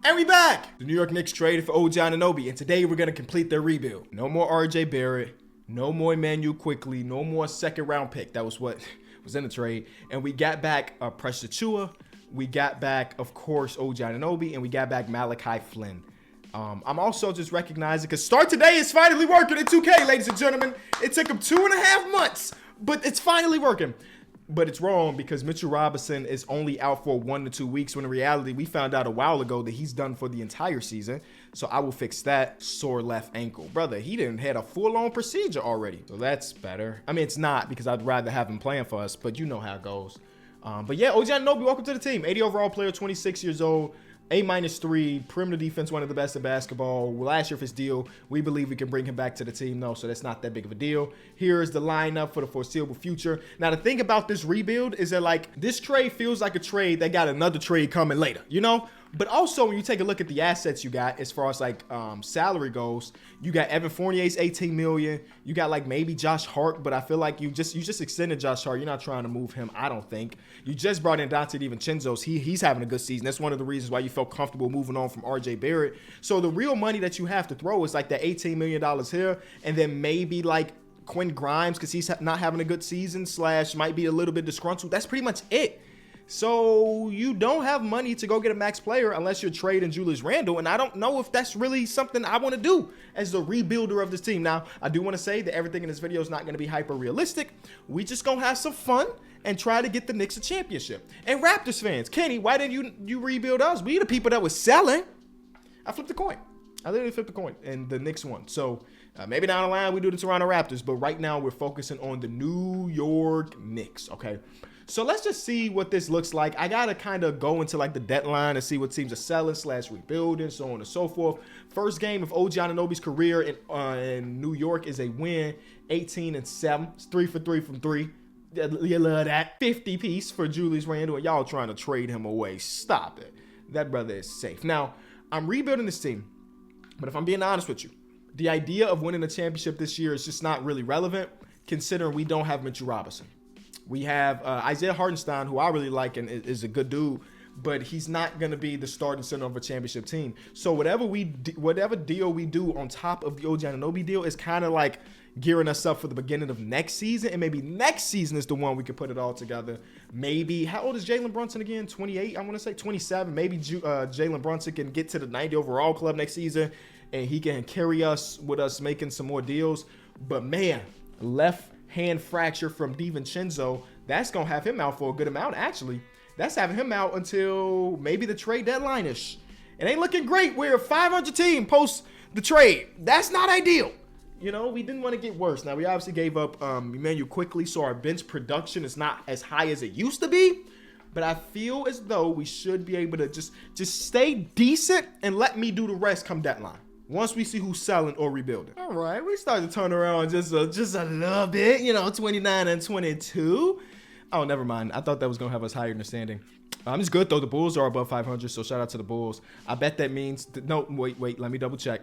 And we back! The New York Knicks traded for OG Anunoby, and today we're going to complete their rebuild. No more RJ Barrett, no more Emmanuel Quickly, no more second round pick. That was what was in the trade. And we got back Precious Achiuwa, we got back, of course, OG Anunoby, and we got back Malachi Flynn. I'm also just recognizing, because Start Today is finally working in 2K, ladies and gentlemen. It took them 2.5 months, but it's finally working. But it's wrong because Mitchell Robinson is only out for 1 to 2 weeks, when in reality, we found out a while ago that he's done for the entire season. So I will fix that. Sore left ankle. Brother, he didn't had a full-on procedure already. So that's better. I mean, it's not, because I'd rather have him playing for us, but you know how it goes. But yeah, OG Anunoby, welcome to the team. 80 overall player, 26 years old. A-3, perimeter defense, one of the best in basketball. Last year of his deal, we believe we can bring him back to the team, though, so that's not that big of a deal. Here's the lineup for the foreseeable future. Now, the thing about this rebuild is that, like, this trade feels like a trade that got another trade coming later, you know? But also, when you take a look at the assets you got, as far as, like, salary goes, you got Evan Fournier's $18 million. You got, like, maybe Josh Hart, but I feel like you just extended Josh Hart. You're not trying to move him, I don't think. You just brought in Dante DiVincenzo. He's having a good season. That's one of the reasons why you felt comfortable moving on from RJ Barrett. So the real money that you have to throw is, like, that $18 million here, and then maybe, like, Quinn Grimes, because he's not having a good season, / might be a little bit disgruntled. That's pretty much it. So you don't have money to go get a max player unless you're trading Julius Randle, and I don't know if that's really something I want to do as the rebuilder of this team. Now, I do want to say that everything in this video is not going to be hyper realistic. We just gonna have some fun and try to get the Knicks a championship. And Raptors fans, Kenny, why didn't you rebuild us? We the people that was selling. I flipped the coin. I literally flipped the coin, and the Knicks won. So maybe down the line we do the Toronto Raptors, but right now we're focusing on the New York Knicks. Okay. So let's just see what this looks like. I got to kind of go into like the deadline and see what teams are selling / rebuilding, so on and so forth. First game of OG Anunoby's career in New York is a win, 18-7. It's 3 for 3 from 3. You love that. 50 piece for Julius Randle, and y'all trying to trade him away. Stop it. That brother is safe. Now, I'm rebuilding this team, but if I'm being honest with you, the idea of winning a championship this year is just not really relevant, considering we don't have Mitchell Robinson. We have Isaiah Hartenstein, who I really like and is a good dude, but he's not going to be the starting center of a championship team. So whatever deal we do on top of the OG Anunoby deal is kind of like gearing us up for the beginning of next season, and maybe next season is the one we could put it all together. Maybe, how old is Jalen Brunson again? 28, I want to say 27. Maybe Jalen Brunson can get to the 90 overall club next season, and he can carry us with us making some more deals. But man, left hand fracture from DiVincenzo, that's gonna have him out for a good amount. Actually, that's having him out until maybe the trade deadline-ish. It ain't looking great. We're a 500 team post the trade. That's not ideal. You know, we didn't want to get worse. Now, we obviously gave up Emmanuel Quickly, so our bench production is not as high as it used to be. But I feel as though we should be able to just stay decent and let me do the rest come deadline. Once we see who's selling or rebuilding. All right, we started to turn around just a little bit, you know, 29-22. Oh, never mind. I thought that was going to have us higher in the standing. It's good, though. The Bulls are above 500, so shout out to the Bulls. I bet that means... No, wait. Let me double check.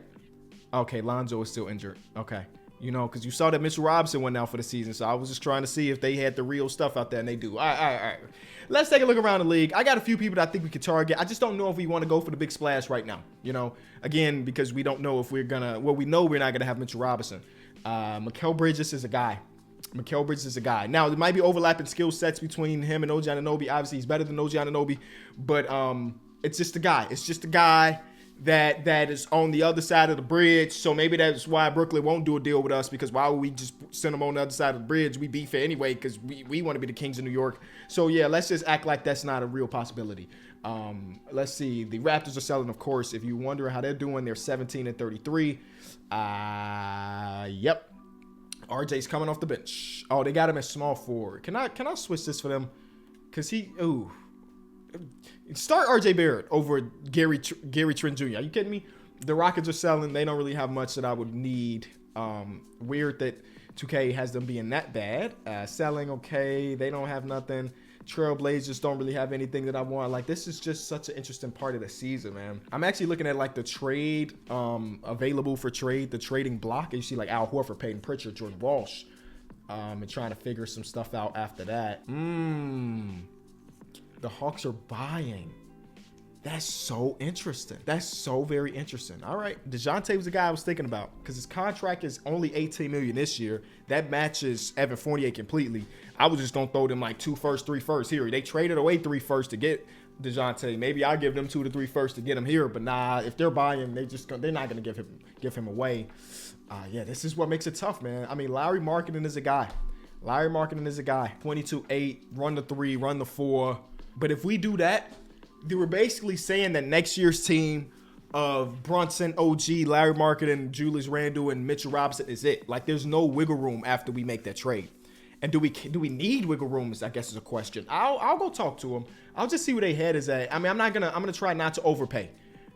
Okay, Lonzo is still injured. Okay. You know, because you saw that Mitchell Robinson went out for the season, so I was just trying to see if they had the real stuff out there, and they do. All right. Let's take a look around the league. I got a few people that I think we could target. I just don't know if we want to go for the big splash right now. You know, again, because we don't know if we're going to... Well, we know we're not going to have Mitchell Robinson. Mikal Bridges is a guy. Now, there might be overlapping skill sets between him and OG Anunoby. Obviously, he's better than OG Anunoby, but it's just a guy. It's just a guy that is on the other side of the bridge. So maybe that's why Brooklyn won't do a deal with us, because why would we just send them on the other side of the bridge? We beef it anyway because we want to be the kings of New York. So yeah, let's just act like that's not a real possibility. Let's see. The Raptors are selling, of course. If you wonder how they're doing, they're 17-33. Yep. RJ's coming off the bench. Oh, they got him at small forward. Can I switch this for them? Because start RJ Barrett over Gary Trent Jr. Are you kidding me? The Rockets are selling. They don't really have much that I would need. Weird that 2K has them being that bad. Selling, okay. They don't have nothing. Trailblazers don't really have anything that I want. Like, this is just such an interesting part of the season, man. I'm actually looking at like the trade available for trade, the trading block. And you see like Al Horford, Peyton Pritchard, Jordan Walsh, and trying to figure some stuff out after that. The Hawks are buying. That's so interesting. That's so very interesting. All right. DeJounte was the guy I was thinking about because his contract is only $18 million this year. That matches Evan Fournier completely. I was just going to throw them like 2 firsts, 3 firsts here. They traded away 3 firsts to get DeJounte. Maybe I'll give them 2 to 3 firsts to get him here. But nah, if they're buying, they're not going to give him away. Yeah, this is what makes it tough, man. I mean, Larry Marketing is a guy. 22-8, run the 3, run the 4. But if we do that, they were basically saying that next year's team of Brunson, OG, Larry Marketing, Julius Randle, and Mitchell Robinson is it. Like, there's no wiggle room after we make that trade. And do we need wiggle rooms? I guess is a question. I'll go talk to them. I'll just see where their head is at. I mean, I'm gonna try not to overpay.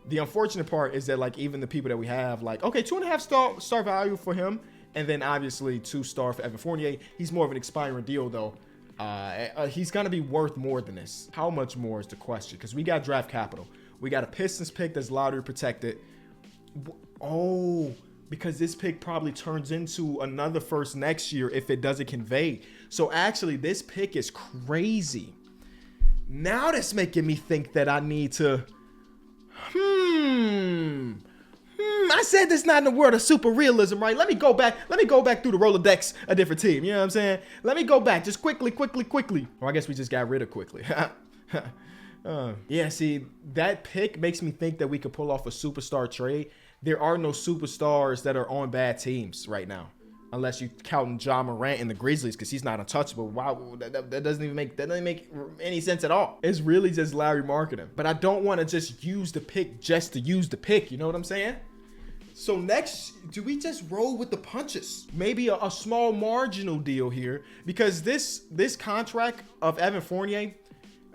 The unfortunate part is that, like, even the people that we have, like, okay, 2.5 star value for him, and then obviously 2 star for Evan Fournier. He's more of an expiring deal though. He's gonna be worth more than this. How much more is the question? Because we got draft capital. We got a Pistons pick that's lottery protected. Oh, because this pick probably turns into another first next year if it doesn't convey. So actually, this pick is crazy. Now that's making me think that I need to. I said this not in the world of super realism, right? Let me go back through the Rolodex, a different team. You know what I'm saying? Let me go back just quickly. Or I guess we just got rid of quickly. Yeah, see, that pick makes me think that we could pull off a superstar trade. There are no superstars that are on bad teams right now, unless you count John Morant in the Grizzlies because he's not untouchable. Wow, that doesn't make any sense at all. It's really just Larry Marketing. But I don't want to just use the pick just to use the pick. You know what I'm saying? So next, do we just roll with the punches? Maybe a small marginal deal here because this contract of Evan Fournier,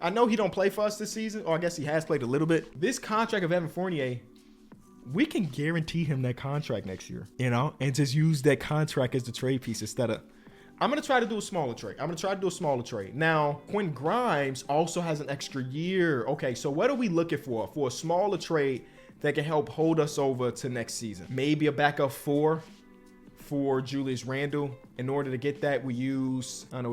I know he don't play for us this season, or I guess he has played a little bit. This contract of Evan Fournier, we can guarantee him that contract next year, you know, and just use that contract as the trade piece instead of. I'm going to try to do a smaller trade. Now, Quinn Grimes also has an extra year. Okay, so what are we looking for a smaller trade that can help hold us over to next season? Maybe a backup 4 for Julius Randle. In order to get that, we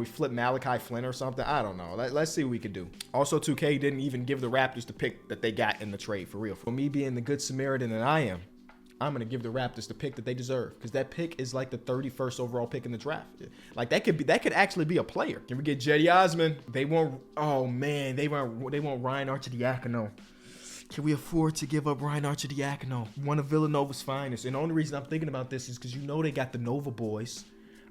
flip Malachi Flynn or something. I don't know. Let's see what we can do. Also, 2K didn't even give the Raptors the pick that they got in the trade, for real. For me being the good Samaritan that I am, I'm going to give the Raptors the pick that they deserve because that pick is like the 31st overall pick in the draft. Like that could actually be a player. Can we get Cedi Osman? They want Ryan Arcidiacono. Can we afford to give up Ryan Arcidiacono, one of Villanova's finest? And the only reason I'm thinking about this is because you know they got the Nova boys.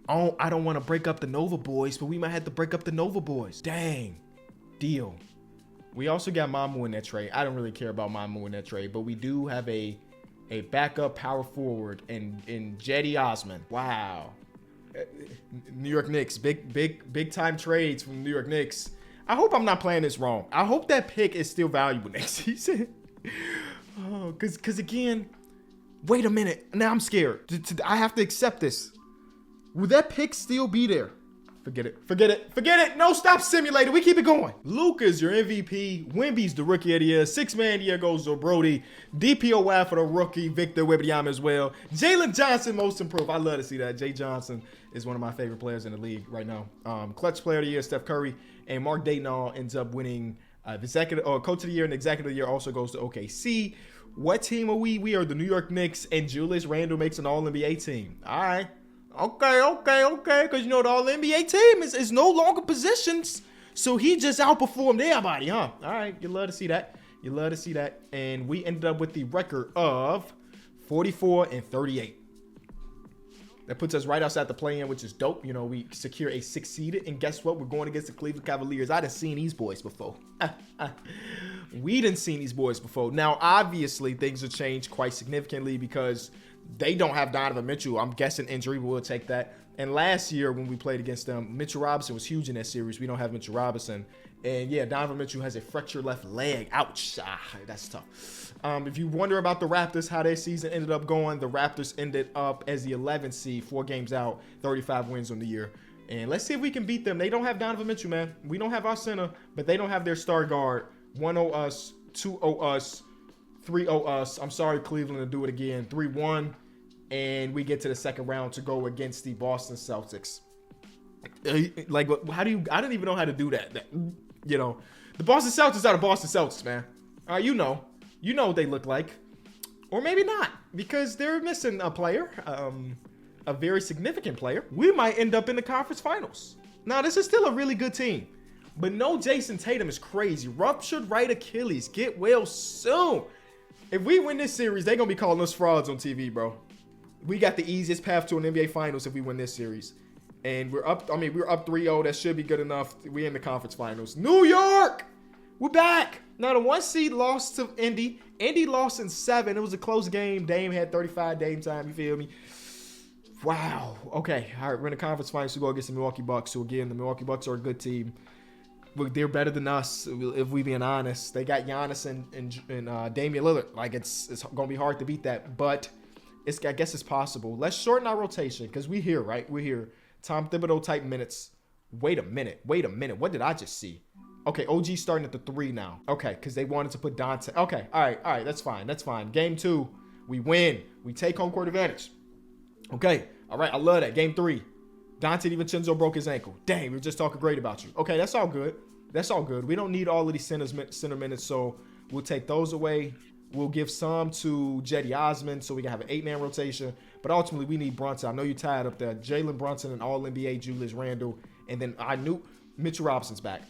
Oh, I don't want to break up the Nova boys, but we might have to break up the Nova boys. Dang. Deal. We also got Mamu in that trade. I don't really care about Mamu in that trade, but we do have a backup power forward in Cedi Osman. Wow. New York Knicks. Big time trades from New York Knicks. I hope I'm not playing this wrong. I hope that pick is still valuable next season. Oh, because again, wait a minute. Now I'm scared. I have to accept this. Will that pick still be there? Forget it. No, stop simulator. We keep it going. Luka's your MVP. Wemby's the rookie of the year. 6-man of the year goes to Brody. DPOY for the rookie. Victor Wembanyama as well. Jalen Johnson, most improved. I love to see that. Jay Johnson is one of my favorite players in the league right now. Clutch player of the year, Steph Curry. And Mark Dayton ends up winning coach of the year, and executive of the year also goes to OKC. What team are we? We are the New York Knicks, and Julius Randle makes an All-NBA team. All right. Okay. Because, you know, the All-NBA team is no longer positions. So he just outperformed everybody, huh? All right. You love to see that. And we ended up with the record of 44-38. That puts us right outside the play-in, which is dope. You know, we secure a 6th seed. And guess what? We're going against the Cleveland Cavaliers. I done seen these boys before. We done seen these boys before. Now, obviously, things have changed quite significantly because they don't have Donovan Mitchell. I'm guessing injury, but we'll take that. And last year when we played against them, Mitchell Robinson was huge in that series. We don't have Mitchell Robinson. And yeah, Donovan Mitchell has a fractured left leg. Ouch. That's tough. If you wonder about the Raptors, how their season ended up going, the Raptors ended up as the 11th seed, 4 games out, 35 wins on the year. And let's see if we can beat them. They don't have Donovan Mitchell, man. We don't have our center, but they don't have their star guard. 1-0 us, 2-0 us, 3-0 us. I'm sorry, Cleveland, to do it again. 3-1. And we get to the second round to go against the Boston Celtics. Like, how do you? I don't even know how to do that. You know, the Boston Celtics are the Boston Celtics, man. You know what they look like. Or maybe not, because they're missing a player, a very significant player. We might end up in the conference finals. Now, this is still a really good team, but no Jason Tatum is crazy. Ruptured right Achilles. Get well soon. If we win this series, they're going to be calling us frauds on TV, bro. We got the easiest path to an NBA Finals if we win this series. And we're up 3-0. That should be good enough. We're in the conference finals. New York! We're back. Now, the 1 seed lost to Indy. Indy lost in 7. It was a close game. Dame had 35 Dame time. You feel me? Wow. Okay. All right. We're in the conference finals to go against the Milwaukee Bucks. So, again, the Milwaukee Bucks are a good team. They're better than us, if we being honest. They got Giannis and Damian Lillard. Like, it's going to be hard to beat that. But I guess it's possible. Let's shorten our rotation because we're here, right? We're here. Tom Thibodeau type minutes. Wait a minute. What did I just see? Okay, OG starting at the 3 now. Okay, because they wanted to put Dante. Okay, all right, that's fine. Game 2, we win. We take home court advantage. Okay, all right, I love that. Game 3, Dante DiVincenzo broke his ankle. Dang, we were just talking great about you. Okay, that's all good. We don't need all of these center minutes, so we'll take those away. We'll give some to Jetty Osman so we can have an 8-man rotation. But ultimately, we need Brunson. I know you're tired up there. Jalen Brunson and All-NBA Julius Randle. And then I knew Mitchell Robinson's back.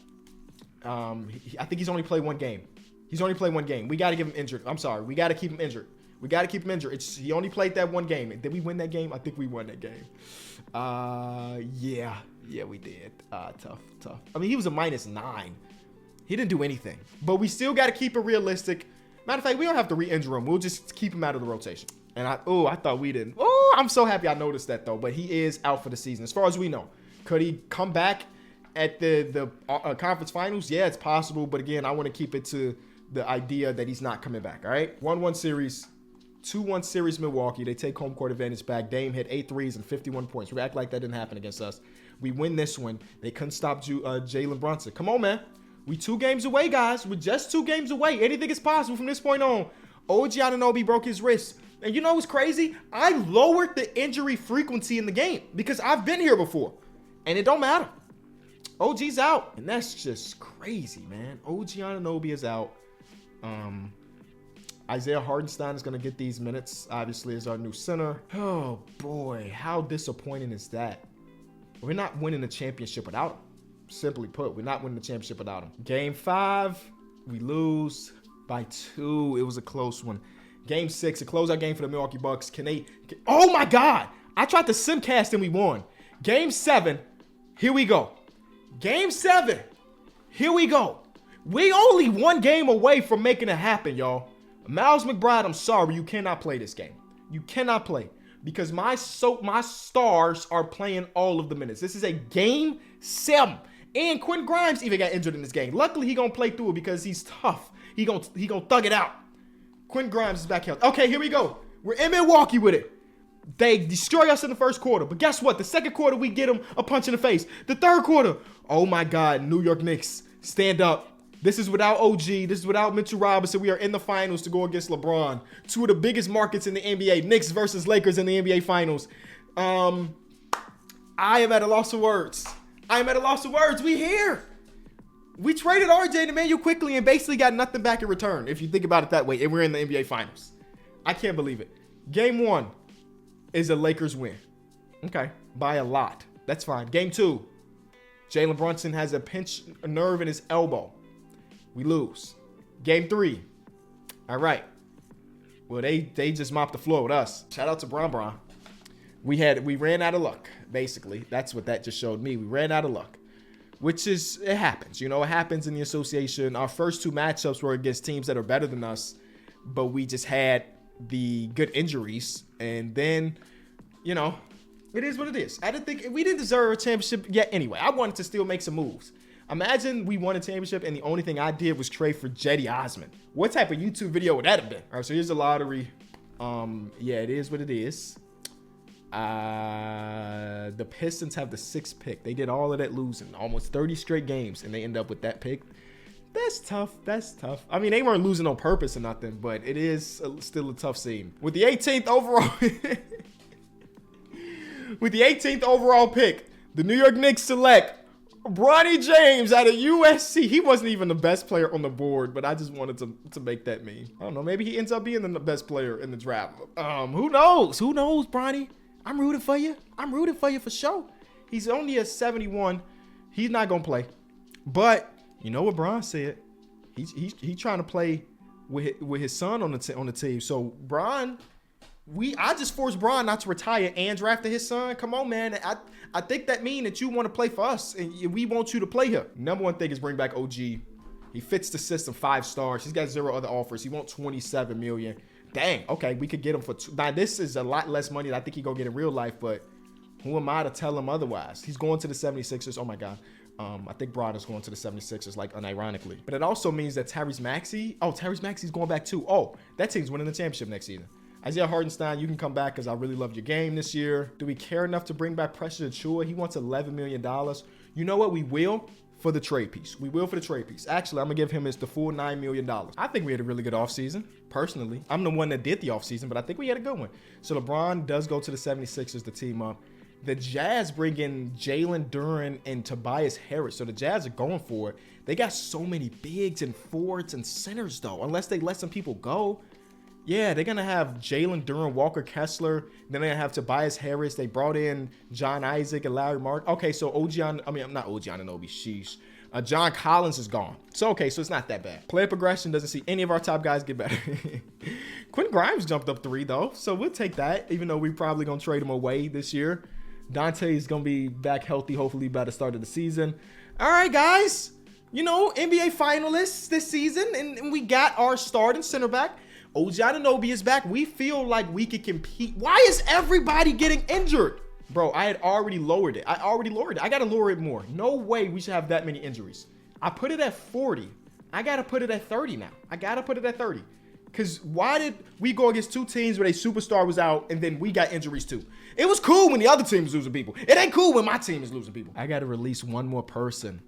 I think he's only played 1 game. We got to give him injured. I'm sorry. We got to keep him injured. He only played that 1 game. Did we win that game? I think we won that game. Yeah, we did. Tough. I mean, he was a -9. He didn't do anything. But we still got to keep it realistic. Matter of fact, we don't have to re-injure him. We'll just keep him out of the rotation. And I thought we didn't. Oh, I'm so happy I noticed that, though. But he is out for the season. As far as we know. Could he come back at the conference finals? Yeah, it's possible. But again, I want to keep it to the idea that he's not coming back. All right. 1-1 series. 2-1 series Milwaukee. They take home court advantage back. Dame hit 8 threes and 51 points. We act like that didn't happen against us. We win this one. They couldn't stop Jalen Brunson. Come on, man. We 2 games away, guys. We're just 2 games away. Anything is possible from this point on. OG Anunoby broke his wrist. And you know what's crazy? I lowered the injury frequency in the game because I've been here before. And it don't matter. OG's out. And that's just crazy, man. OG Anunoby is out. Isaiah Hartenstein is going to get these minutes, obviously, as our new center. Oh, boy. How disappointing is that? We're not winning the championship without him. Simply put, we're not winning the championship without him. Game 5, we lose by 2. It was a close one. Game 6, a closeout game for the Milwaukee Bucks. Oh, my God. I tried to simcast and we won. Game 7, here we go. Game 7, here we go. We only 1 game away from making it happen, y'all. Miles McBride, I'm sorry, you cannot play this game. You cannot play because my stars are playing all of the minutes. This is a game 7. And Quentin Grimes even got injured in this game. Luckily, he gonna play through it because he's tough. He gonna thug it out. Quentin Grimes is back healthy. Okay, here we go. We're in Milwaukee with it. They destroy us in the first quarter. But guess what? The second quarter, we get them a punch in the face. The third quarter, oh my God, New York Knicks, stand up. This is without OG. This is without Mitchell Robinson. We are in the finals to go against LeBron. 2 of the biggest markets in the NBA. Knicks versus Lakers in the NBA finals. I am at a loss of words. We here. We traded RJ and Emmanuel quickly and basically got nothing back in return, if you think about it that way. And we're in the NBA finals. I can't believe it. Game 1 is a Lakers win. Okay, by a lot. That's fine. Game 2, Jalen Brunson has a pinched nerve in his elbow. We lose. Game 3. All right. Well, they just mopped the floor with us. Shout out to Bron. We ran out of luck, basically. That's what that just showed me. We ran out of luck, which is, it happens. You know, it happens in the association. Our first 2 matchups were against teams that are better than us, but we just had the good injuries. And then, you know, it is what it is. I didn't think we didn't deserve a championship yet anyway. I wanted to still make some moves. Imagine we won a championship and the only thing I did was trade for Jetty Osman. What type of YouTube video would that have been? All right, so here's the lottery. Yeah, it is what it is. The Pistons have the 6th pick. They did all of that losing, almost 30 straight games, and they end up with that pick. That's tough. I mean, they weren't losing on purpose or nothing, but it is still a tough scene. With the 18th overall pick, the New York Knicks select Bronny James out of USC. He wasn't even the best player on the board, but I just wanted to make that meme. I don't know. Maybe he ends up being the best player in the draft. Who knows? Who knows, Bronny? I'm rooting for you. I'm rooting for you for sure. He's only a 71. He's not gonna play. But you know what Bron said? He's trying to play with his son on the team. So Bron, I just forced Bron not to retire and drafted his son. Come on, man. I think that means that you want to play for us and we want you to play here. Number one thing is bring back OG. He fits the system, 5 stars. He's got 0 other offers. He wants $27 million. Dang. Okay, we could get him for now. This is a lot less money than I think he gonna get in real life, but who am I to tell him otherwise? He's going to the 76ers. Oh my God. I think Bron is going to the 76ers, like unironically. But it also means that Tyrese Maxey's going back too. Oh, that team's winning the championship next season. Isaiah Hartenstein, you can come back because I really loved your game this year. Do we care enough to bring back Precious Achiuwa? He wants $11 million. You know what? We will for the trade piece. We will for the trade piece. Actually, I'm going to give him the full $9 million. I think we had a really good offseason, personally. I'm the one that did the offseason, but I think we had a good one. So LeBron does go to the 76ers to team up. The Jazz bring in Jalen Duren and Tobias Harris. So the Jazz are going for it. They got so many bigs and forwards and centers, though, unless they let some people go. Yeah, they're going to have Jalen Duren, Walker Kessler. Then they're going to have Tobias Harris. They brought in John Isaac and Larry Mark. Okay, so not OG Anunoby, sheesh. John Collins is gone. So, okay, so it's not that bad. Player progression doesn't see any of our top guys get better. Quentin Grimes jumped up 3, though. So we'll take that, even though we're probably going to trade him away this year. Dante is going to be back healthy, hopefully, by the start of the season. All right, guys. You know, NBA finalists this season, and we got our starting center back. OG Anunoby is back. We feel like we could compete. Why is everybody getting injured? Bro, I had already lowered it. I got to lower it more. No way we should have that many injuries. I put it at 40. I got to put it at 30 now. I got to put it at 30. Because why did we go against 2 teams where a superstar was out and then we got injuries too? It was cool when the other team was losing people. It ain't cool when my team is losing people. I got to release one more person.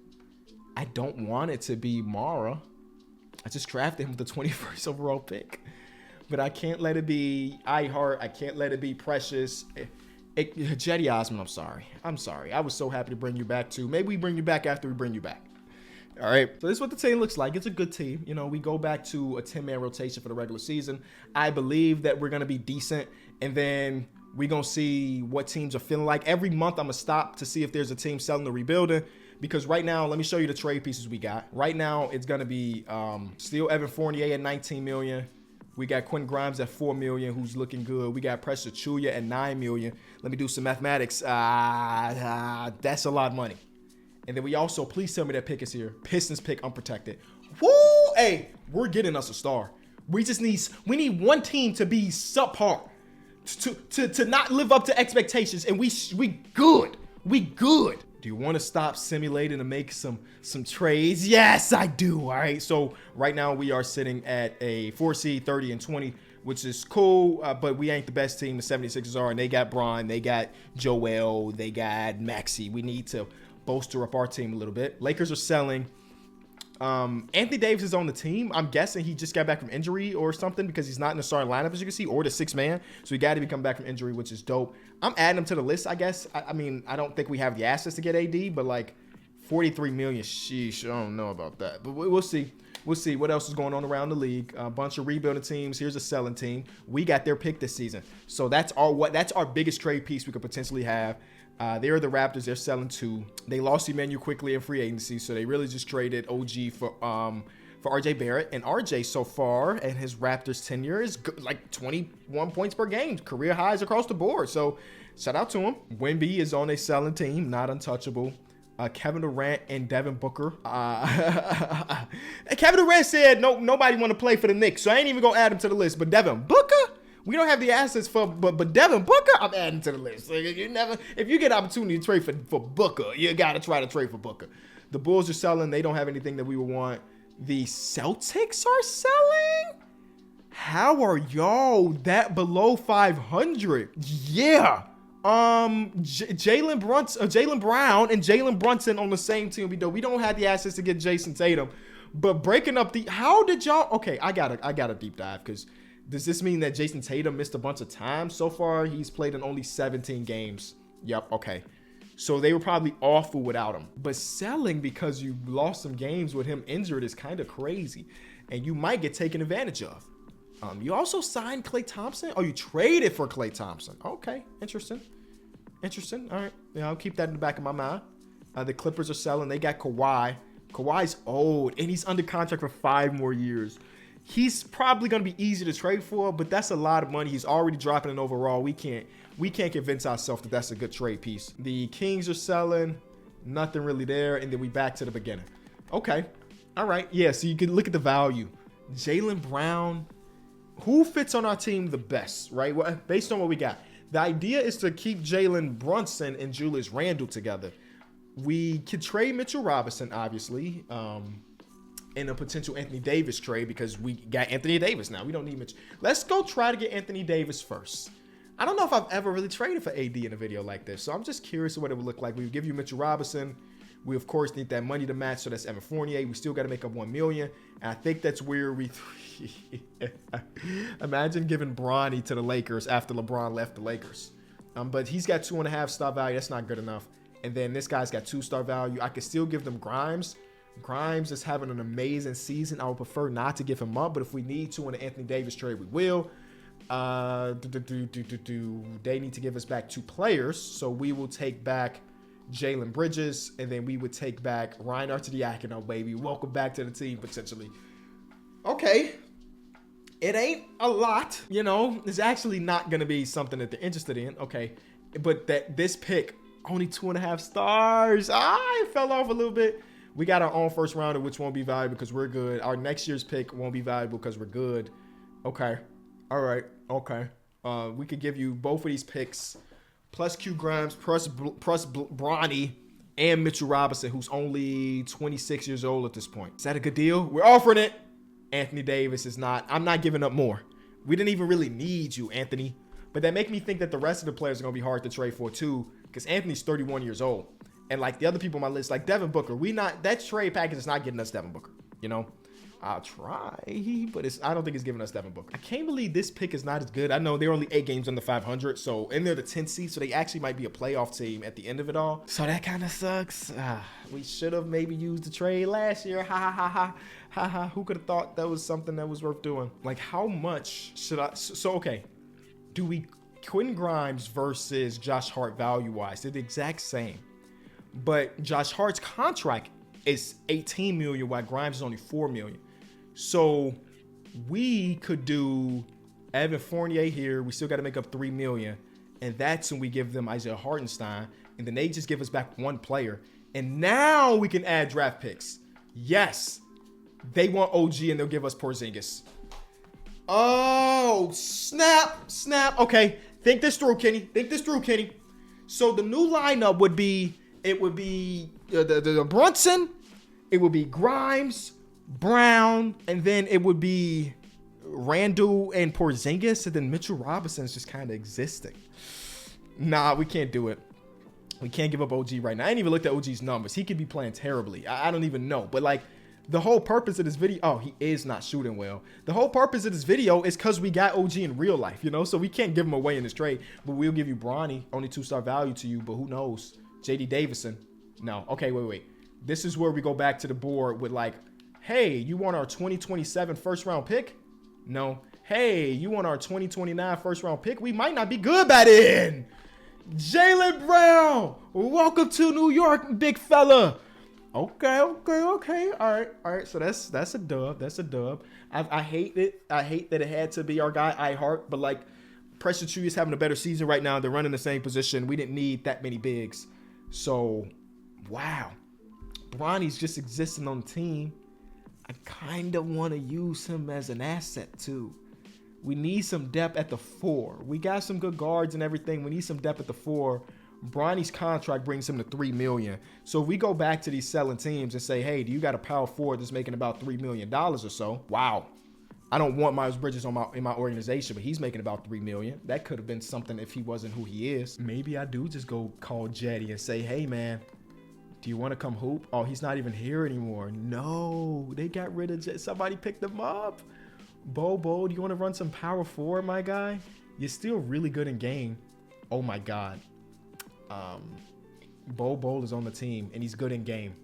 I don't want it to be Mara. I just drafted him with the 21st overall pick. But I can't let it be iHeart. I can't let it be Precious. Jetty Osman, I'm sorry. I was so happy to bring you back too. Maybe we bring you back after we bring you back. All right, so this is what the team looks like. It's a good team. You know, we go back to a 10-man rotation for the regular season. I believe that we're going to be decent, and then we're going to see what teams are feeling like. Every month, I'm going to stop to see if there's a team selling or rebuilding, because right now, let me show you the trade pieces we got. Right now, it's going to be still Evan Fournier at $19 million. We got Quentin Grimes at $4 million, who's looking good. We got Precious Achiuwa at $9 million. Let me do some mathematics. That's a lot of money. And then we also, please tell me that pick is here. Pistons pick unprotected. Woo! Hey, we're getting us a star. We need one team to be subpar, to not live up to expectations, and we good. We good. Do you want to stop simulating and make some trades? Yes, I do. All right. So right now we are sitting at a 4 seed, 30 and 20, which is cool. But we ain't the best team. The 76ers are, and they got Bron, they got Joel, they got Maxey. We need to bolster up our team a little bit. Lakers are selling. Anthony Davis is on the team. I'm guessing he just got back from injury or something because he's not in the starting lineup, as you can see, or the 6th man. So he got to be coming back from injury, which is dope. I'm adding him to the list, I guess. I mean, I don't think we have the assets to get AD, but like 43 million, sheesh, I don't know about that. But we'll see. We'll see what else is going on around the league. A bunch of rebuilding teams. Here's a selling team. We got their pick this season. So that's our biggest trade piece we could potentially have. They're the Raptors. They're selling 2. They lost Emmanuel quickly in free agency, so they really just traded OG for RJ Barrett. And RJ so far and his Raptors tenure is good, like 21 points per game, career highs across the board. So shout out to him. Wemby is on a selling team, not untouchable. Kevin Durant and Devin Booker. Kevin Durant said nobody want to play for the Knicks, so I ain't even gonna add him to the list. But Devin Booker. We don't have the assets for, but Devin Booker, I'm adding to the list. Like, if you get an opportunity to trade for Booker, you gotta try to trade for Booker. The Bulls are selling. They don't have anything that we would want. The Celtics are selling. How are y'all that below 500? Yeah. Jalen Brown and Jalen Brunson on the same team. We don't have the assets to get Jason Tatum, but breaking up how did y'all? Okay, I got a deep dive because. Does this mean that Jason Tatum missed a bunch of time? So far, he's played in only 17 games. Yep, okay. So they were probably awful without him. But selling because you lost some games with him injured is kind of crazy. And you might get taken advantage of. You also signed Klay Thompson? Oh, you traded for Klay Thompson. Okay, interesting. Interesting. All right. Yeah, I'll keep that in the back of my mind. The Clippers are selling. They got Kawhi. Kawhi's old, and he's under contract for 5 more years. He's probably going to be easy to trade for, but that's a lot of money. He's already dropping an overall. We can't convince ourselves that that's a good trade piece. The Kings are selling. Nothing really there, and then we back to the beginning. Okay. All right. Yeah, so you can look at the value. Jaylen Brown. Who fits on our team the best, right? Well, based on what we got. The idea is to keep Jalen Brunson and Julius Randle together. We could trade Mitchell Robinson, obviously, in a potential Anthony Davis trade because we got Anthony Davis now. We don't need Mitchell. Let's go try to get Anthony Davis first. I don't know if I've ever really traded for AD in a video like this, so I'm just curious what it would look like. We would give you Mitchell Robinson. We, of course, need that money to match, so that's Evan Fournier. We still got to make up $1 million, and I think that's where we imagine giving Bronny to the Lakers after LeBron left the Lakers. But he's got 2.5 star value. That's not good enough. And then this guy's got 2 star value. I could still give them Grimes. Grimes is having an amazing season. I would prefer not to give him up, but if we need to in the Anthony Davis trade, we will. They need to give us back 2 players, so we will take back Jalen Bridges, and then we would take back Ryan Arcidiacono, baby. Welcome back to the team, potentially. Okay. It ain't a lot, you know. It's actually not going to be something that they're interested in. Okay. But this pick, only 2.5 stars. It fell off a little bit. We got our own first rounder, which won't be valuable because we're good. Our next year's pick won't be valuable because we're good. Okay. All right. Okay. We could give you both of these picks, plus Q Grimes, plus Bronny, and Mitchell Robinson, who's only 26 years old at this point. Is that a good deal? We're offering it. Anthony Davis is not. I'm not giving up more. We didn't even really need you, Anthony. But that make me think that the rest of the players are going to be hard to trade for too, because Anthony's 31 years old. And like the other people on my list, like Devin Booker, that trade package is not getting us Devin Booker, you know? I'll try, but I don't think it's giving us Devin Booker. I can't believe this pick is not as good. I know they're only 8 games under 500, and they're the 10th seed, so they actually might be a playoff team at the end of it all. So that kind of sucks. We should have maybe used the trade last year. Ha. Who could have thought that was something that was worth doing? Like, how much should I? So okay, do we Quentin Grimes versus Josh Hart value-wise? They're the exact same, but Josh Hart's contract is $18 million, while Grimes is only $4 million. So we could do Evan Fournier here. We still got to make up $3 million. And that's when we give them Isaiah Hartenstein. And then they just give us back 1 player. And now we can add draft picks. Yes. They want OG and they'll give us Porzingis. Oh, snap. Okay. Think this through, Kenny. So the new lineup would be, the Brunson. It would be Grimes, Brown, and then it would be Randle and Porzingis, and then Mitchell Robinson's just kind of existing. Nah, we can't do it. We can't give up OG right now. I ain't even looked at OG's numbers. He could be playing terribly. I don't even know. But like, the whole purpose of this video, he is not shooting well. The whole purpose of this video is because we got OG in real life, you know? So we can't give him away in this trade. But we'll give you Bronny, only 2-star value to you, but who knows? JD Davison. No. Okay, wait. This is where we go back to the board with like, hey, you want our 2027 first round pick? No. Hey, you want our 2029 first round pick? We might not be good by then. Jaylen Brown, welcome to New York, big fella. Okay. All right. So that's a dub. I hate it. I hate that it had to be our guy, iHeart, but like Preston Chu is having a better season right now. They're running the same position. We didn't need that many bigs. So, wow. Bronny's just existing on the team. I kind of want to use him as an asset too. We need some depth at the 4. We got some good guards and everything. We need some depth at the 4. Bronny's contract brings him to $3 million. So if we go back to these selling teams and say, hey, do you got a power forward that's making about $3 million or so? Wow. I don't want Miles Bridges in my organization, but he's making about $3 million. That could have been something if he wasn't who he is. Maybe I do just go call Jetty and say, hey, man, do you want to come hoop? Oh, he's not even here anymore. No, they got rid of Jetty. Somebody picked him up. Bobo, do you want to run some power forward, my guy? You're still really good in game. Oh, my God. Bol is on the team, and he's good in game.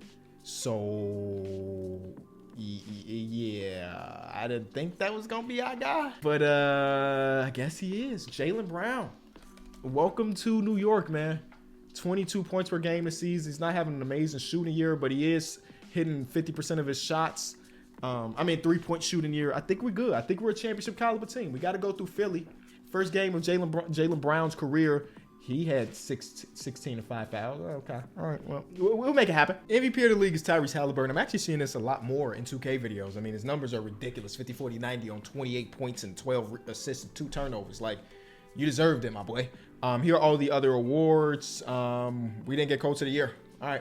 So, yeah, I didn't think that was going to be our guy. But I guess he is. Jaylen Brown. Welcome to New York, man. 22 points per game this season. He's not having an amazing shooting year, but he is hitting 50% of his shots. Three-point shooting year. I think we're good. I think we're a championship caliber team. We got to go through Philly. First game of Jaylen Brown's career, he had 16 and 5 fouls. Okay. All right. Well, we'll make it happen. MVP of the league is Tyrese Halliburton. I'm actually seeing this a lot more in 2K videos. I mean, his numbers are ridiculous. 50, 40, 90 on 28 points and 12 assists and 2 turnovers. Like, you deserved it, my boy. Here are all the other awards. We didn't get Coach of the Year. All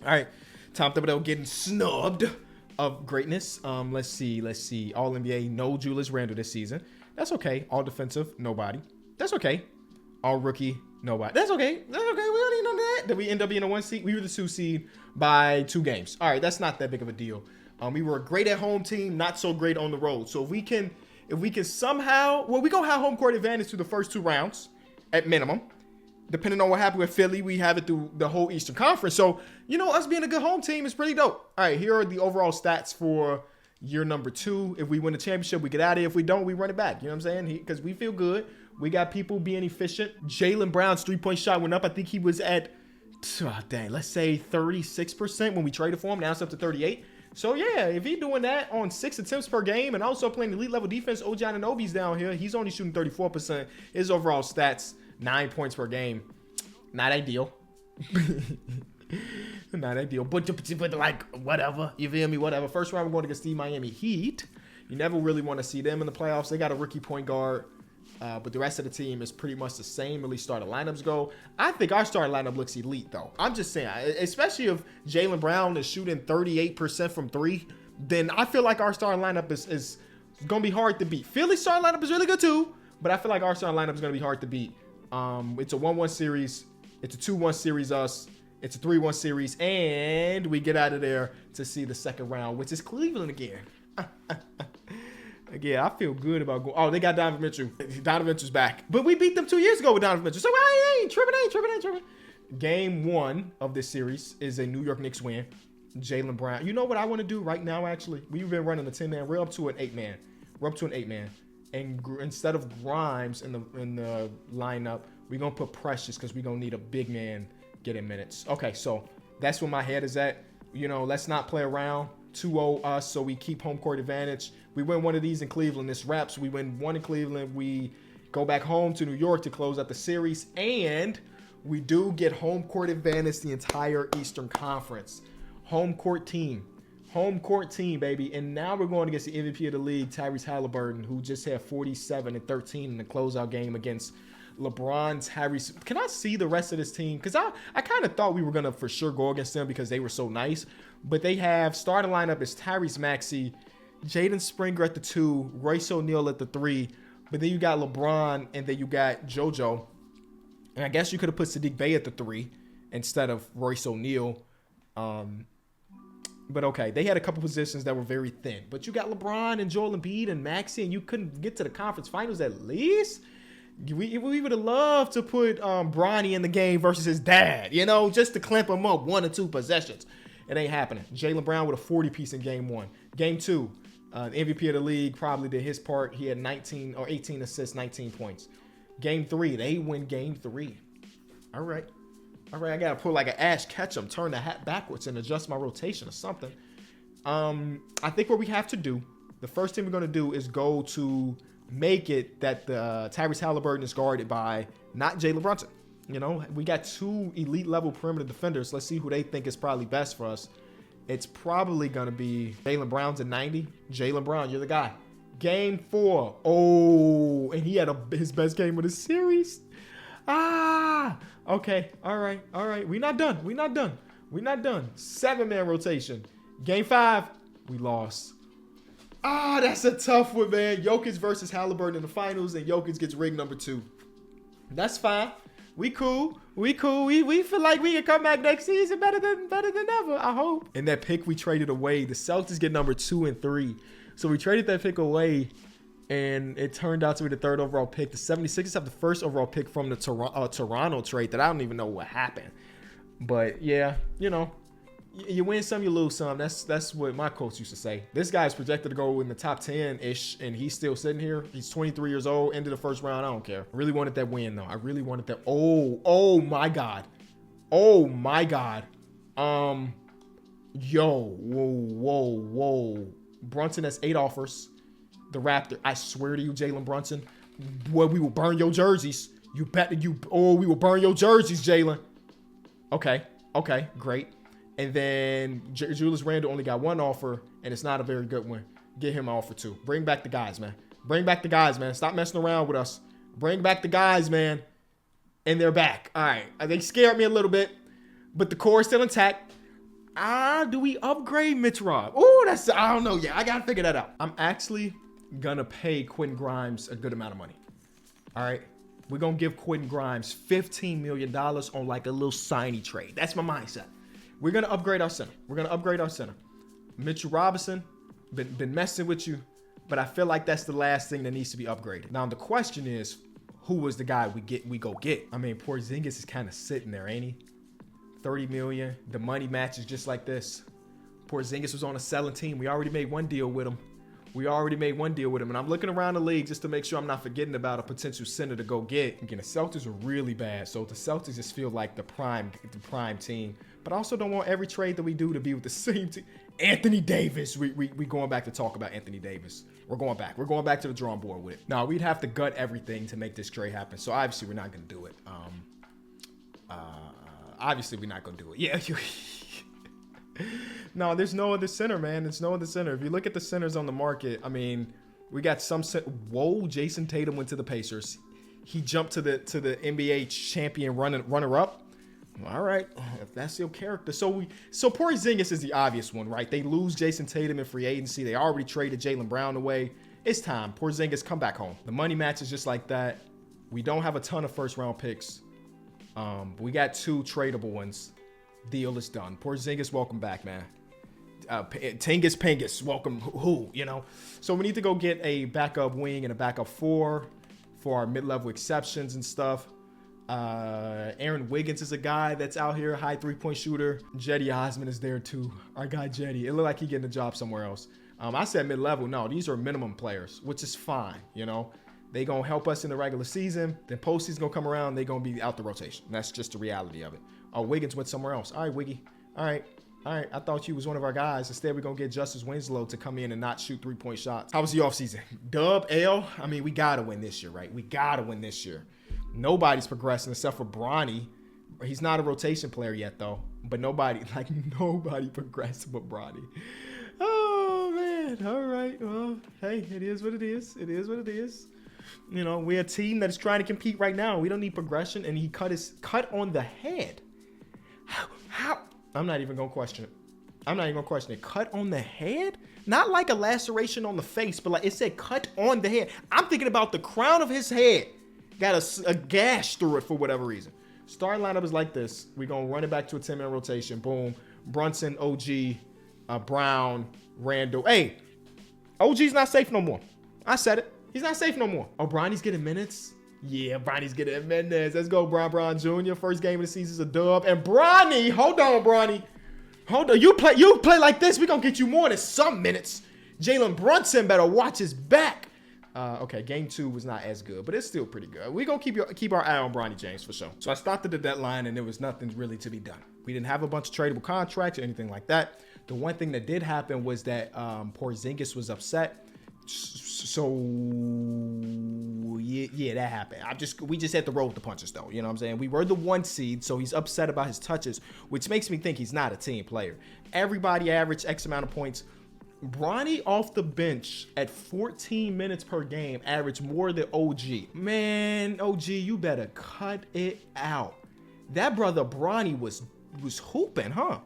right. Tom Thibodeau getting snubbed of greatness. Let's see. All NBA, no Julius Randle this season. That's okay. All defensive, nobody. That's okay. All rookie, nobody. That's okay. We don't need none of that. Did we end up being a 1 seed? We were the 2 seed by 2 games. All right, that's not that big of a deal. We were a great at home team, not so great on the road. So if we can somehow, we're gonna have home court advantage through the first 2 rounds at minimum. Depending on what happened with Philly, we have it through the whole Eastern Conference. So, us being a good home team is pretty dope. All right, here are the overall stats for year number 2. If we win the championship, we get out of here. If we don't, we run it back. You know what I'm saying? Because we feel good. We got people being efficient. Jaylen Brown's 3-point shot went up. I think he was at, let's say 36% when we traded for him. Now it's up to 38. So, yeah, if he's doing that on 6 attempts per game and also playing elite level defense, OG Anunoby's down here. He's only shooting 34%. His overall stats, 9 points per game. Not ideal. Not ideal. But like, whatever. You feel me? Whatever. First round, we're going against the Miami Heat. You never really want to see them in the playoffs. They got a rookie point guard. But the rest of the team is pretty much the same, at least starting lineups go. I think our starting lineup looks elite, though. I'm just saying, especially if Jaylen Brown is shooting 38% from 3, then I feel like our starting lineup is going to be hard to beat. Philly's starting lineup is really good, too. But I feel like our starting lineup is going to be hard to beat. It's a 1-1 series. It's a 2-1 series us. It's a 3-1 series. And we get out of there to see the second round, which is Cleveland again. Yeah, I feel good about going. Oh, they got Donovan Mitchell. Donovan Mitchell's back. But we beat them 2 years ago with Donovan Mitchell. So I ain't tripping. Game 1 of this series is a New York Knicks win. Jaylen Brown. You know what I want to do right now, actually? We've been running a 10-man. We're up to an 8-man. And instead of Grimes in the lineup, we're going to put Precious because we're going to need a big man getting minutes. Okay, so that's where my head is at. Let's not play around. 2-0 us, so we keep home court advantage. We win one of these in Cleveland. This wraps. We win one in Cleveland. We go back home to New York to close out the series. And we do get home court advantage the entire Eastern Conference. Home court team, baby. And now we're going against the MVP of the league, Tyrese Halliburton, who just had 47 and 13 in the closeout game against LeBron's Harris. Can I see the rest of this team? Because I kind of thought we were going to for sure go against them because they were so nice. But they have starting lineup is Tyrese Maxey, Jaden Springer at the 2, Royce O'Neal at the 3. But then you got LeBron and then you got JoJo. And I guess you could have put Sadiq Bey at the 3 instead of Royce O'Neal. But okay, they had a couple positions that were very thin. But you got LeBron and Joel Embiid and Maxey, and you couldn't get to the conference finals at least. We would have loved to put Bronny in the game versus his dad, just to clamp him up 1 or 2 possessions. It ain't happening. Jaylen Brown with a 40-piece in game 1. Game 2, MVP of the league probably did his part. He had 19 or 18 assists, 19 points. Game 3, they win game 3. All right, I got to pull like an Ash Ketchum, turn the hat backwards and adjust my rotation or something. I think what we have to do, the first thing we're going to do is go to make it that the Tyrese Halliburton is guarded by not Jalen Brunson. We got 2 elite level perimeter defenders. Let's see who they think is probably best for us. It's probably going to be Jaylen Brown's at 90. Jaylen Brown, you're the guy. Game 4. Oh, and he had his best game of the series. Okay. All right. We're not done. 7-man rotation. Game 5, we lost. That's a tough one, man. Jokic versus Halliburton in the finals, and Jokic gets ring number 2. That's fine. We cool. We feel like we can come back next season better than ever, I hope. And that pick we traded away, the Celtics get number 2 and 3. So we traded that pick away, and it turned out to be the 3rd overall pick. The 76ers have the 1st overall pick from the Toronto trade that I don't even know what happened. But yeah, you know, you win some, you lose some. That's what my coach used to say. This guy's projected to go in the top 10-ish, and he's still sitting here. He's 23 years old, end of the first round. I don't care. I really wanted that win, though. I really wanted that. Oh my God. Oh my God. Whoa. Brunson has 8 offers. The Raptor. I swear to you, Jalen Brunson. Boy, we will burn your jerseys. You bet that you. Oh, we will burn your jerseys, Jalen. Okay, great. And then Julius Randle only got 1 offer, and it's not a very good one. Get him an offer 2. Bring back the guys, man. Bring back the guys, man. Stop messing around with us. Bring back the guys, man. And they're back. All right. They scared me a little bit, but the core is still intact. Do we upgrade Mitch Rob? I don't know yet. I got to figure that out. I'm actually going to pay Quentin Grimes a good amount of money. All right. We're going to give Quentin Grimes $15 million on like a little signy trade. That's my mindset. We're going to upgrade our center. Mitchell Robinson, been messing with you, but I feel like that's the last thing that needs to be upgraded. Now, the question is, who was the guy we go get? I mean, Porzingis is kind of sitting there, ain't he? $30 million. The money matches just like this. Porzingis was on a selling team. We already made one deal with him. And I'm looking around the league just to make sure I'm not forgetting about a potential center to go get. Again, the Celtics are really bad. So the Celtics just feel like the prime team. But I also don't want every trade that we do to be with the same team. Anthony Davis. We going back to talk about Anthony Davis. We're going back to the drawing board with it. Now, we'd have to gut everything to make this trade happen. So obviously we're not going to do it. Yeah. No, there's no other center, man. There's no other center. If you look at the centers on the market, I mean, we got some. Jason Tatum went to the Pacers. He jumped to the NBA champion runner-up. All right, if that's your character. So Porzingis is the obvious one, right? They lose Jason Tatum in free agency. They already traded Jaylen Brown away. It's time. Porzingis, come back home. The money match is just like that. We don't have a ton of first-round picks. But we got 2 tradable ones. Deal is done. Porzingis, welcome back, man. Tingus Pingus, welcome. Who, you know? So we need to go get a backup wing and a backup 4 for our mid-level exceptions and stuff. Aaron Wiggins is a guy that's out here, high 3-point shooter. Jetty Osman is there too. Our guy Jetty. It looked like he getting a job somewhere else. I said mid-level. No, these are minimum players, which is fine, you know? They gonna help us in the regular season. Then postseason gonna come around. They gonna be out the rotation. That's just the reality of it. Oh, Wiggins went somewhere else. All right, Wiggy. All right. I thought you was one of our guys. Instead, we're gonna get Justice Winslow to come in and not shoot 3-point shots. How was the offseason? Dub, L. I mean, we gotta win this year, right? We gotta win this year. Nobody's progressing except for Bronny. He's not a rotation player yet, though. But nobody progressed but Bronny. Oh man. All right. Well, hey, it is what it is. You know, we're a team that is trying to compete right now. We don't need progression, and he cut on the head. How? I'm not even gonna question it. Cut on the head? Not like a laceration on the face, but like it said cut on the head. I'm thinking about the crown of his head. Got a gash through it for whatever reason. Starting lineup is like this. We're gonna run it back to a 10-man rotation. Boom. Brunson, OG, Brown, Randall. Hey, OG's not safe no more. I said it. He's not safe no more. Oh, Bronny's getting minutes? Yeah, Bronny's getting minutes. Let's go, Brown Jr. First game of the season is a dub. And Bronny, hold on, Bronny. Hold on. You play like this, we're going to get you more than some minutes. Jalen Brunson better watch his back. Okay, game 2 was not as good, but it's still pretty good. We're going to keep our eye on Bronny James for sure. So I started the deadline, and there was nothing really to be done. We didn't have a bunch of tradable contracts or anything like that. The one thing that did happen was that Porzingis was upset. So yeah, that happened. We just had to roll with the punches, though. You know what I'm saying? We were the 1 seed, so he's upset about his touches, which makes me think he's not a team player. Everybody averaged X amount of points. Bronny off the bench at 14 minutes per game averaged more than OG. Man, OG, you better cut it out. That brother Bronny was hooping, huh?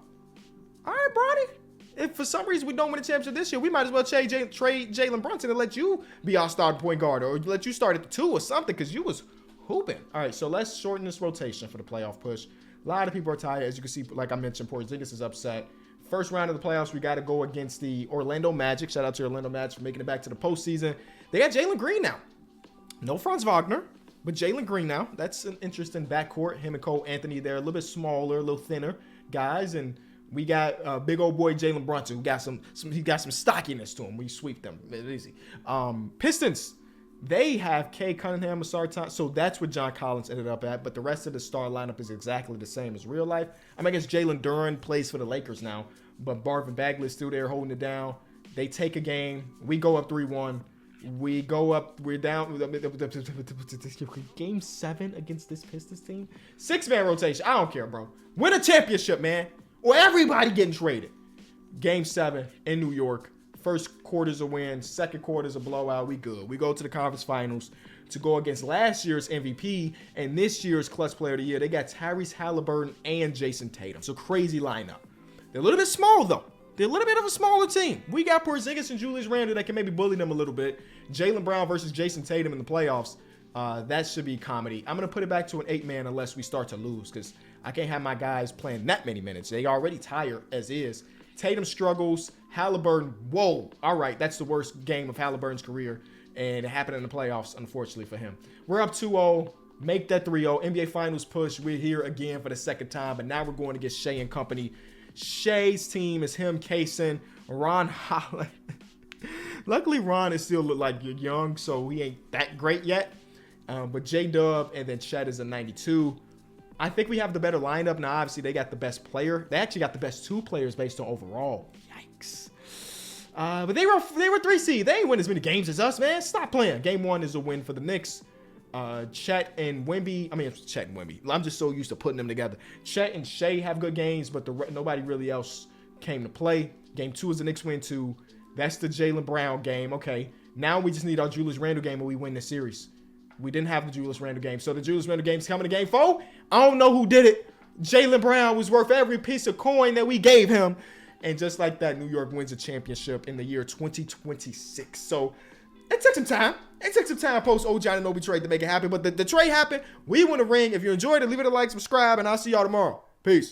All right, Bronny. If for some reason we don't win a championship this year, we might as well trade Jalen Brunson and let you be our starting point guard, or let you start at the 2 or something, because you was hooping. All right, so let's shorten this rotation for the playoff push. A lot of people are tired. As you can see, like I mentioned, Porzingis is upset. First round of the playoffs, we got to go against the Orlando Magic. Shout out to Orlando Magic for making it back to the postseason. They got Jalen Green now. No Franz Wagner. But Jalen Green now, that's an interesting backcourt. Him and Cole Anthony, they're a little bit smaller, a little thinner guys. And we got big old boy Jalen Brunson, who got he got some stockiness to him. We sweep them. It's easy. Pistons, they have Kay Cunningham, Asar, so that's what John Collins ended up at. But the rest of the star lineup is exactly the same as real life. I guess Jalen Duren plays for the Lakers now, but Marvin Bagley is still there holding it down. They take a game. We go up 3-1. We go up. We're down. Game 7 against this Pistons team. 6-man rotation. I don't care, bro. Win a championship, man. Or everybody getting traded. Game 7 in New York. First quarter's a win. Second quarter's a blowout. We good. We go to the conference finals to go against last year's MVP and this year's clutch player of the year. They got Tyrese Halliburton and Jason Tatum. So crazy lineup. They're a little bit small, though. They're a little bit of a smaller team. We got Porzingis and Julius Randle that can maybe bully them a little bit. Jaylen Brown versus Jason Tatum in the playoffs. That should be comedy. I'm going to put it back to an 8-man unless we start to lose because I can't have my guys playing that many minutes. They already tired as is. Tatum struggles. Halliburton, whoa. All right, that's the worst game of Halliburton's career. And it happened in the playoffs, unfortunately for him. We're up 2-0. Make that 3-0. NBA Finals push. We're here again for the second time. But now we're going against Shea and company. Shea's team is him, Kaysen, Ron Holland. Luckily, Ron is still look like you're young, so he ain't that great yet. But J-Dub and then Chet is a 92. I think we have the better lineup. Now, obviously, they got the best player. They actually got the best 2 players based on overall. Yikes. But they were 3 seed. They ain't win as many games as us, man. Stop playing. Game 1 is a win for the Knicks. Chet and Wemby. I'm just so used to putting them together. Chet and Shea have good games, but nobody really else came to play. Game 2 is the Knicks win 2. That's the Jaylen Brown game. Okay, now we just need our Julius Randle game and we win the series. We didn't have the Julius Randle game, so the Julius Randle game's coming to game 4. I don't know who did it. Jaylen Brown was worth every piece of coin that we gave him, and just like that, New York wins a championship in the year 2026. So it took some time. It took some time post OG Anunoby trade to make it happen, but the trade happened. We won a ring. If you enjoyed it, leave it a like, subscribe, and I'll see y'all tomorrow. Peace.